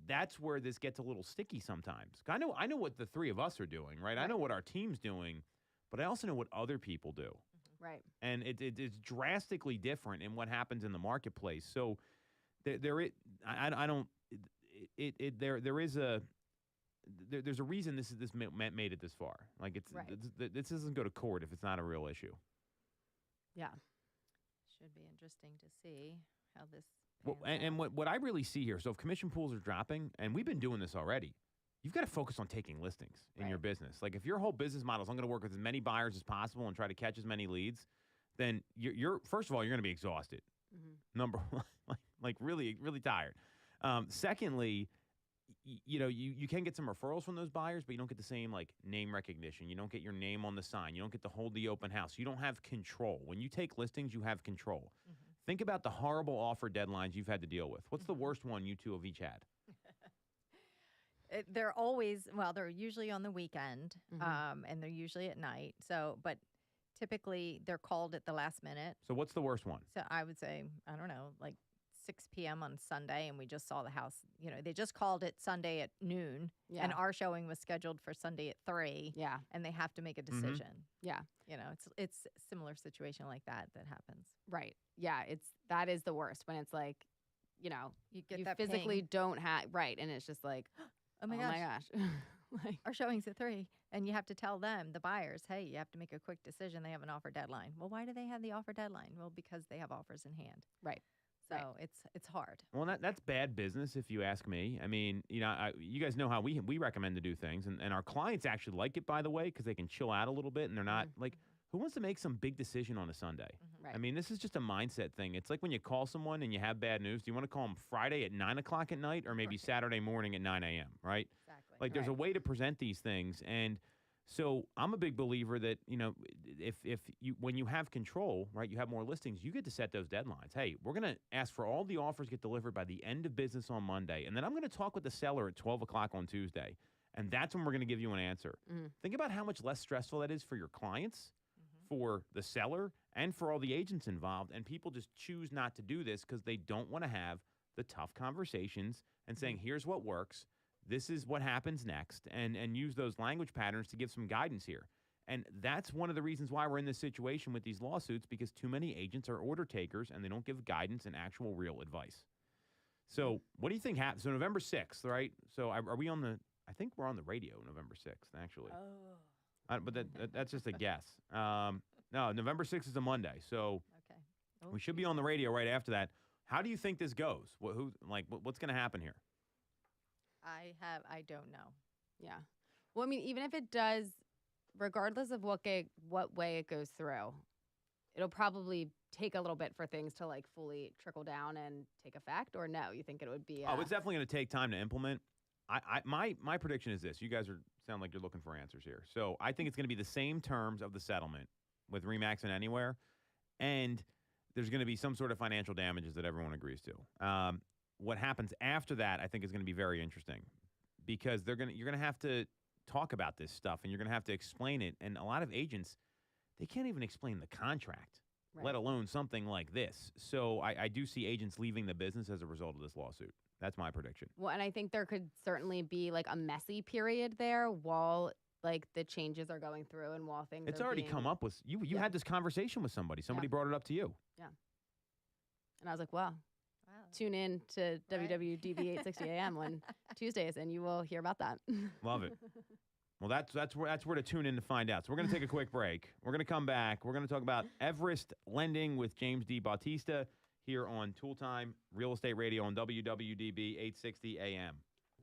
Speaker 2: that's where this gets a little sticky sometimes. I know what the three of us are doing, right? I know what our team's doing, but I also know what other people do.
Speaker 5: Right.
Speaker 2: And it's drastically different in what happens in the marketplace. So there's a reason this made it this far. Like this doesn't go to court if it's not a real issue.
Speaker 4: Yeah. Should be interesting to see how this.
Speaker 2: Well, and what I really see here, so if commission pools are dropping, and we've been doing this already, you've got to focus on taking listings in your business. Like if your whole business model is I'm going to work with as many buyers as possible and try to catch as many leads, then you're first of all, you're going to be exhausted. Number one, like really, really tired. Secondly, you can get some referrals from those buyers, but you don't get the same like name recognition. You don't get your name on the sign. You don't get to hold the open house. You don't have control. When you take listings, you have control. Think about the horrible offer deadlines you've had to deal with. What's the worst one you two have each had?
Speaker 4: They're usually on the weekend, and they're usually at night. So, but typically they're called at the last minute.
Speaker 2: So what's the worst one?
Speaker 4: So I would say, I don't know, like 6 p.m. on Sunday, and we just saw the house. They just called it Sunday at noon, and our showing was scheduled for Sunday at 3.
Speaker 5: Yeah.
Speaker 4: And they have to make a decision.
Speaker 5: Yeah.
Speaker 4: It's a similar situation like that happens.
Speaker 5: Right. Yeah. That is the worst when it's like, you
Speaker 4: get that
Speaker 5: physically
Speaker 4: ping.
Speaker 5: Don't have, right. And it's just like,
Speaker 4: oh my gosh. Like, our showing's at 3, and you have to tell them, the buyers, hey, you have to make a quick decision. They have an offer deadline. Well, why do they have the offer deadline? Well, because they have offers in hand.
Speaker 5: Right.
Speaker 4: So it's hard.
Speaker 2: Well, that's bad business if you ask me. I mean, you guys know how we recommend to do things, and our clients actually like it, by the way, because they can chill out a little bit, and they're not like, who wants to make some big decision on a Sunday?
Speaker 5: Right.
Speaker 2: I mean, this is just a mindset thing. It's like when you call someone and you have bad news. Do you want to call them Friday at 9 o'clock at night or maybe Saturday morning at 9 a.m., right?
Speaker 4: Exactly.
Speaker 2: Like there's a way to present these things. And so I'm a big believer that, when you have control, right, you have more listings, you get to set those deadlines. Hey, we're going to ask for all the offers get delivered by the end of business on Monday. And then I'm going to talk with the seller at 12 o'clock on Tuesday. And that's when we're going to give you an answer. Think about how much less stressful that is for your clients, for the seller, and for all the agents involved. And people just choose not to do this because they don't want to have the tough conversations and saying, here's what works, this is what happens next, and use those language patterns to give some guidance here. And that's one of the reasons why we're in this situation with these lawsuits, because too many agents are order takers and they don't give guidance and actual real advice. So what do you think happens? So November 6th, right? So are we on the, I think we're on the radio November 6th, actually.
Speaker 4: Oh.
Speaker 2: But that's just a guess. No, November 6th is a Monday. So we should be on the radio right after that. How do you think this goes? What's going to happen here?
Speaker 4: I don't know.
Speaker 5: Yeah. Well, I mean, even if it does, regardless of what way it goes through, it'll probably take a little bit for things to like fully trickle down and take effect. Or no, you think it would be?
Speaker 2: It's definitely going to take time to implement. My prediction is this. You guys sound like you're looking for answers here. So I think it's going to be the same terms of the settlement with Remax and Anywhere, and there's going to be some sort of financial damages that everyone agrees to. What happens after that, I think, is going to be very interesting, because you're going to have to talk about this stuff, and you're going to have to explain it. And a lot of agents, they can't even explain the contract, let alone something like this. So I do see agents leaving the business as a result of this lawsuit. That's my prediction.
Speaker 5: Well, and I think there could certainly be like a messy period there while like the changes are going through and while things
Speaker 2: it's
Speaker 5: are
Speaker 2: already
Speaker 5: being,
Speaker 2: come up with you had this conversation with somebody. Somebody brought it up to you.
Speaker 5: Yeah. And I was like, wow. Tune in to WWDB 860 AM on Tuesdays, and you will hear about that.
Speaker 2: Love it. Well, that's where to tune in to find out. So we're going to take a quick break. We're going to come back. We're going to talk about Everest Lending with James D. Bautista here on Toole Time Real Estate Radio on WWDB 860 AM.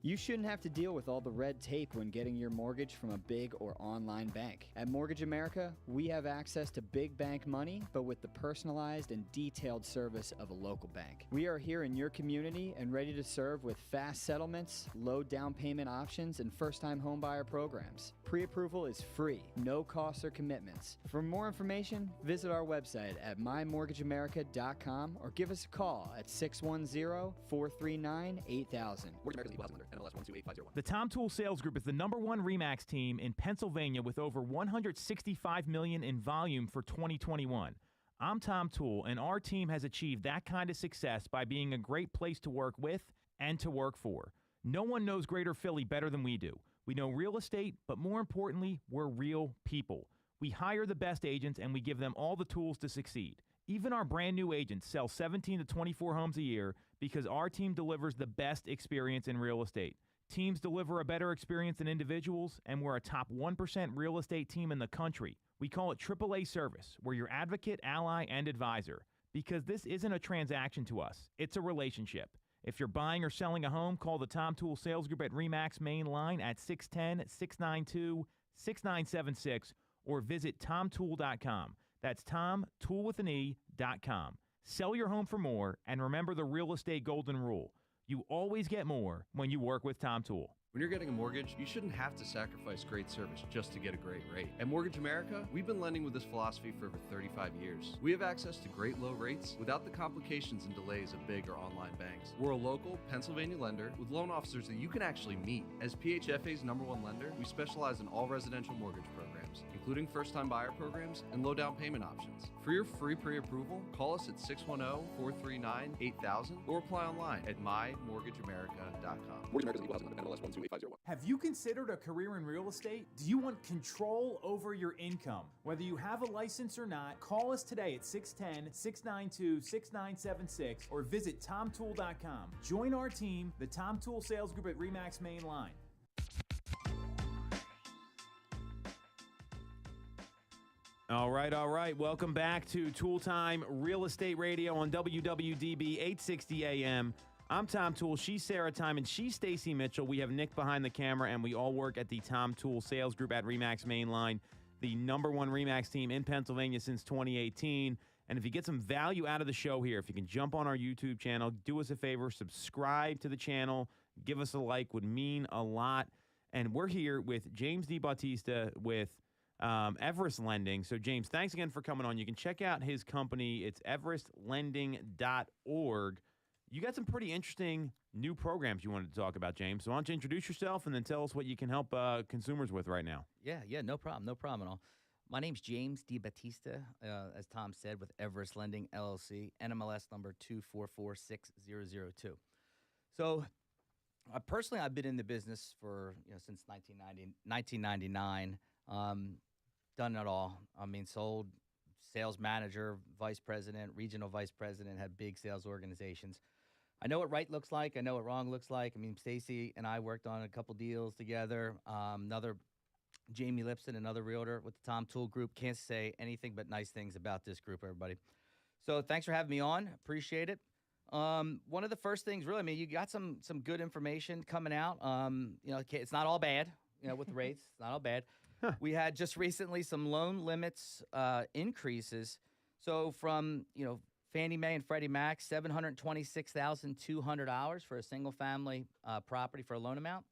Speaker 1: You shouldn't have to deal with all the red tape when getting your mortgage from a big or online bank. At Mortgage America, we have access to big bank money, but with the personalized and detailed service of a local bank. We are here in your community and ready to serve with fast settlements, low down payment options, and first-time homebuyer programs. Pre-approval is free, no costs or commitments. For more information, visit our website at mymortgageamerica.com or give us a call at 610-439-8000.
Speaker 6: Mortgage America's equal housing lender, NMLS 128501.
Speaker 7: The Tom Toole Sales Group is the #1 RE/MAX team in Pennsylvania with over $165 million in volume for 2021. I'm Tom Toole, and our team has achieved that kind of success by being a great place to work with and to work for. No one knows Greater Philly better than we do. We know real estate, but more importantly, we're real people. We hire the best agents, and we give them all the tools to succeed. Even our brand new agents sell 17 to 24 homes a year because our team delivers the best experience in real estate. Teams deliver a better experience than individuals, and we're a top 1% real estate team in the country. We call it AAA service. We're your advocate, ally, and advisor. Because this isn't a transaction to us, it's a relationship. If you're buying or selling a home, call the Tom Toole Sales Group at RE/MAX main line at 610-692-6976 or visit tomtoole.com. That's tomtoole.com. Sell your home for more, and remember the real estate golden rule. You always get more when you work with Tom Toole.
Speaker 6: When you're getting a mortgage, you shouldn't have to sacrifice great service just to get a great rate. At Mortgage America, we've been lending with this philosophy for over 35 years. We have access to great low rates without the complications and delays of big or online banks. We're a local Pennsylvania lender with loan officers that you can actually meet. As PHFA's #1 lender, we specialize in all residential mortgage programs, including first-time buyer programs and low down payment options. For your free pre-approval, call us at 610-439-8000 or apply online at mymortgageamerica.com.
Speaker 2: Mortgage America's equal housing lender, NMLS 128501.
Speaker 7: Have you considered a career in real estate? Do you want control over your income? Whether you have a license or not, call us today at 610-692-6976 or visit tomtoole.com. Join our team, the Tom Toole Sales Group at RE/MAX main line. All right. Welcome back to Toole Time Real Estate Radio on WWDB 860 AM. I'm Tom Toole. She's Sarah Time, and she's Stacy Mitchell. We have Nick behind the camera, and we all work at the Tom Toole Sales Group at RE/MAX main line, the #1 RE/MAX team in Pennsylvania since 2018. And if you get some value out of the show here, if you can jump on our YouTube channel, do us a favor, subscribe to the channel, give us a like, would mean a lot. And we're here with James DiBattista with Everest Lending. So, James, thanks again for coming on. You can check out his company. It's everestlending.org. You got some pretty interesting new programs you wanted to talk about, James. So why don't you introduce yourself and then tell us what you can help consumers with right now.
Speaker 3: Yeah, no problem at all. My name's James DiBattista, as Tom said, with Everest Lending, LLC, NMLS number 2446002. So, personally, I've been in the business for, since 1999. Done it all. I mean, sold, sales manager, vice president, regional vice president, had big sales organizations. I know what right looks like. I know what wrong looks like. I mean, Stacy and I worked on a couple deals together. Another Jamie Lipson, another realtor with the Tom Toole Group. Can't say anything but nice things about this group, everybody. So thanks for having me on. Appreciate it. One of the first things, really, I mean, you got some good information coming out. It's not all bad, with the rates. It's not all bad. We had just recently some loan limits increases. So from, Fannie Mae and Freddie Mac, $726,200 for a single-family property for a loan amount.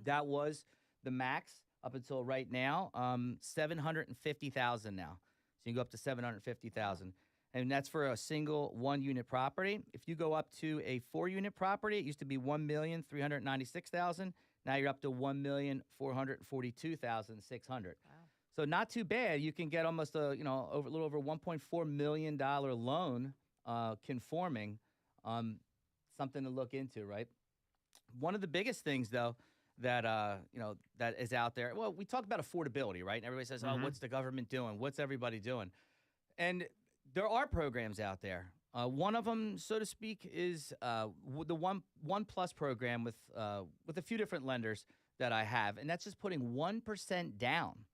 Speaker 3: That was the max up until right now. $750,000 now. So you can go up to $750,000, and that's for a single one-unit property. If you go up to a four-unit property, it used to be $1,396,000. Now you're up to $1,442,600. Wow. So not too bad. You can get almost a little over $1.4 million loan conforming. Something to look into, right? One of the biggest things, though, that that is out there. Well, we talk about affordability, right? And everybody says, "Oh, what's the government doing? What's everybody doing?" And there are programs out there. One of them, so to speak, is the One Plus program with a few different lenders that I have, and that's just putting 1% down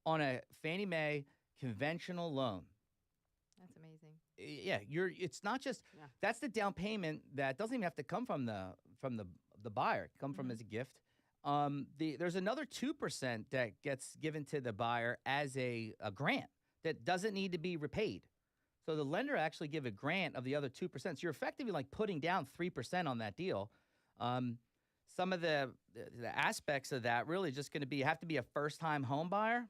Speaker 3: on a Fannie Mae conventional loan.
Speaker 4: That's amazing.
Speaker 3: Yeah, it's not just that's the down payment that doesn't even have to come from the the buyer, come from as a gift. There's another 2% that gets given to the buyer as a grant that doesn't need to be repaid. So the lender actually give a grant of the other 2%. So you're effectively like putting down 3% on that deal. Some of the aspects of that really just going to be, you have to be a first-time home buyer.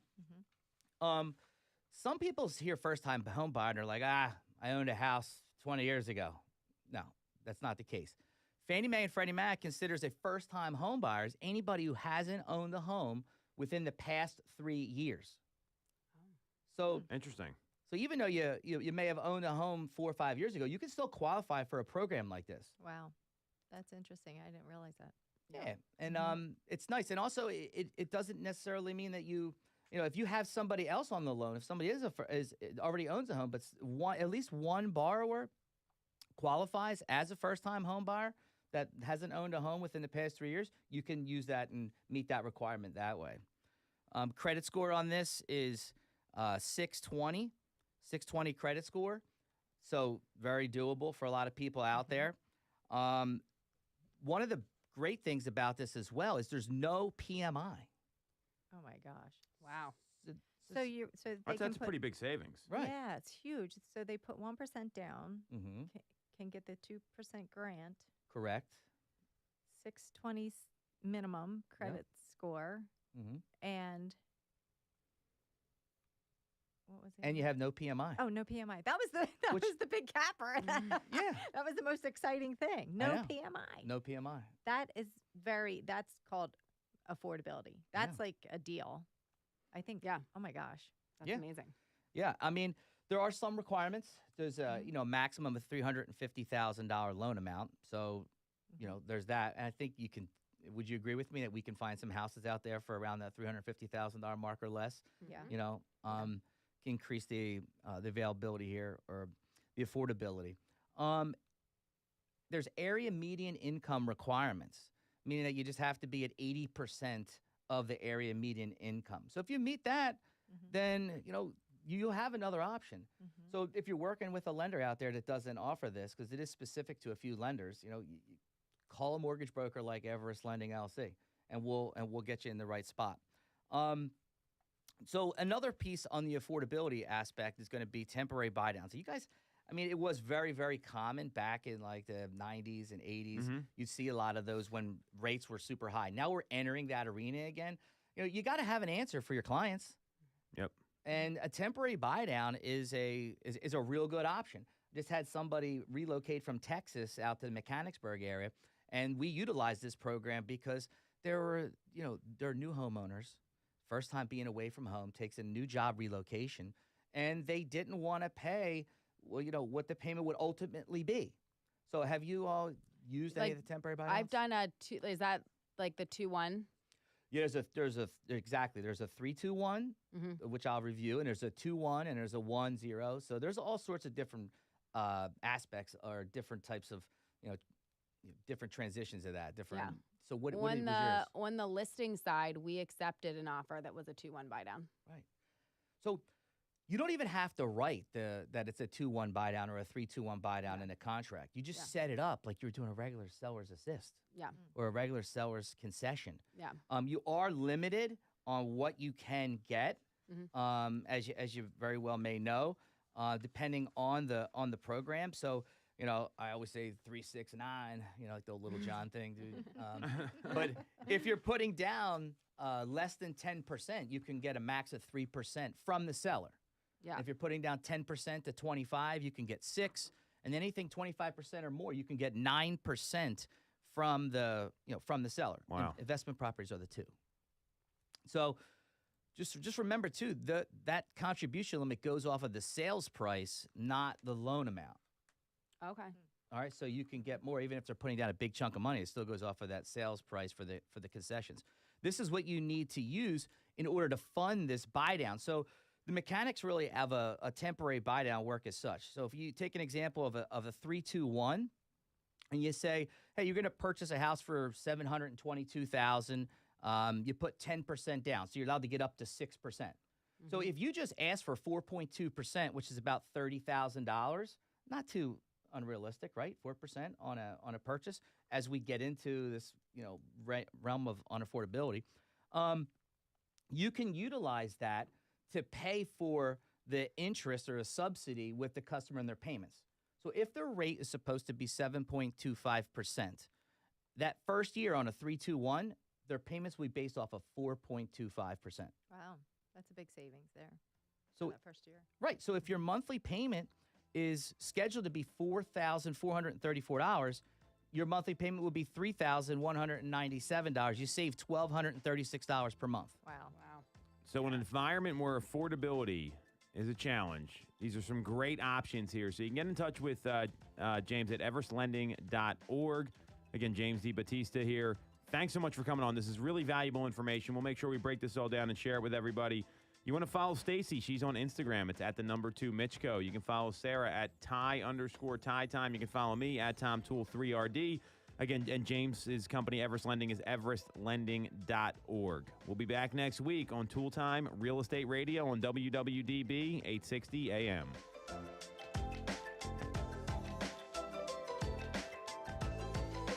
Speaker 3: Some people hear first-time home buyer and they're like, I owned a house 20 years ago. No, that's not the case. Fannie Mae and Freddie Mac considers a first-time home buyer as anybody who hasn't owned a home within the past 3 years. So
Speaker 2: Interesting.
Speaker 3: So even though you may have owned a home 4 or 5 years ago, you can still qualify for a program like this.
Speaker 4: Wow. That's interesting. I didn't realize that.
Speaker 3: Yeah, and it's nice, and also it doesn't necessarily mean that you know if you have somebody else on the loan, if somebody is already owns a home, but at least one borrower qualifies as a first-time home buyer that hasn't owned a home within the past 3 years, you can use that and meet that requirement that way. Credit score on this is 620 credit score, so very doable for a lot of people out there. One of the great things about this as well is there's no PMI.
Speaker 4: Oh my gosh.
Speaker 5: Wow.
Speaker 4: So they
Speaker 2: That's
Speaker 4: can
Speaker 2: a pretty big savings.
Speaker 3: Right.
Speaker 4: Yeah, it's huge. So they put 1% down,
Speaker 3: Mm-hmm.
Speaker 4: can get the 2% grant,
Speaker 3: Correct.
Speaker 4: 620 minimum credit score,
Speaker 3: Mm-hmm.
Speaker 4: and what was it?
Speaker 3: And you have no PMI.
Speaker 4: Oh, no PMI. That
Speaker 3: Which-
Speaker 4: was the big capper.
Speaker 3: Yeah.
Speaker 4: That was the most exciting thing.
Speaker 3: I
Speaker 4: No
Speaker 3: know.
Speaker 4: PMI.
Speaker 3: No PMI.
Speaker 4: That's called affordability. That's like a deal. I think.
Speaker 5: Yeah.
Speaker 4: Oh my gosh.
Speaker 5: That's
Speaker 3: Yeah.
Speaker 5: amazing.
Speaker 3: Yeah, I mean, there are some requirements. There's a maximum of $350,000 loan amount. So, there's that. And I think you can. Would you agree with me that we can find some houses out there for around that $350,000 mark or less?
Speaker 4: Yeah.
Speaker 3: Can increase the availability here or the affordability. There's area median income requirements, meaning that you just have to be at 80% of the area median income. So if you meet that, then you'll have another option. So if you're working with a lender out there that doesn't offer this, because it is specific to a few lenders, you call a mortgage broker like Everest Lending LLC, and we'll get you in the right spot. So another piece on the affordability aspect is going to be temporary buy down. So you guys, I mean, it was very, very common back in like the 90s and 80s. You'd see a lot of those when rates were super high. Now we're entering that arena again. You got to have an answer for your clients.
Speaker 2: Yep.
Speaker 3: And a temporary buy down is a real good option. Just had somebody relocate from Texas out to the Mechanicsburg area, and we utilized this program because there are new homeowners. First time being away from home, takes a new job relocation, and they didn't want to pay, what the payment would ultimately be. So have you all used any of the temporary buy downs?
Speaker 5: I've done is that like the 2-1?
Speaker 3: Yeah, there's a 3-2-1, which I'll review, and there's a 2-1, and there's a 1-0. So there's all sorts of different aspects or different types of, different transitions of that. Different.
Speaker 5: Yeah.
Speaker 3: So what
Speaker 5: was
Speaker 3: yours?
Speaker 5: On the listing side, we accepted an offer that was a 2-1 buy down.
Speaker 3: Right. So you don't even have to write that it's a 2-1 buy down or a 3-2-1 buy down in a contract. You just set it up like you're doing a regular seller's assist.
Speaker 5: Yeah.
Speaker 3: Or a regular seller's concession.
Speaker 5: Yeah.
Speaker 3: You are limited on what you can get, as you very well may know, depending on the program. So I always say 3, 6, 9. Like the Little John thing, dude. But if you're putting down less than 10%, you can get a max of 3% from the seller.
Speaker 5: Yeah.
Speaker 3: If you're putting down 10% to 25, you can get 6, and anything 25% or more, you can get 9% from the seller.
Speaker 2: Wow.
Speaker 3: Investment properties are the 2. So just remember too, that contribution limit goes off of the sales price, not the loan amount.
Speaker 5: Okay.
Speaker 3: All right, so you can get more even if they're putting down a big chunk of money. It still goes off of that sales price for the concessions. This is what you need to use in order to fund this buy down. So the mechanics really have a temporary buy down work as such. So if you take an example of a 3-2-1, and you say, hey, you're going to purchase a house for $722,000. You put 10% down, so you're allowed to get up to 6%. So if you just ask for 4.2%, which is about $30,000, not too unrealistic, right? 4% on a purchase as we get into this, realm of unaffordability. You can utilize that to pay for the interest or a subsidy with the customer and their payments. So if their rate is supposed to be 7.25%, that first year on a 321, their payments will be based off of 4.25%.
Speaker 4: Wow, that's a big savings there.
Speaker 3: So
Speaker 4: for that first year.
Speaker 3: Right. So if your monthly payment is scheduled to be $4,434, your monthly payment would be $3,197. You save $1,236 per month.
Speaker 4: Wow.
Speaker 2: So an environment where affordability is a challenge, these are some great options here. So you can get in touch with James at everestlending.org. Again, James DiBattista here. Thanks so much for coming on. This is really valuable information. We'll make sure we break this all down and share it with everybody. You want to follow Stacy? She's on Instagram. It's at @2 Mitchko. You can follow Sarah at Ty_Ty Time. You can follow me at TomToole3RD. Again, and James's company, Everest Lending, is everestlending.org. We'll be back next week on Toole Time Real Estate Radio on WWDB 860 AM.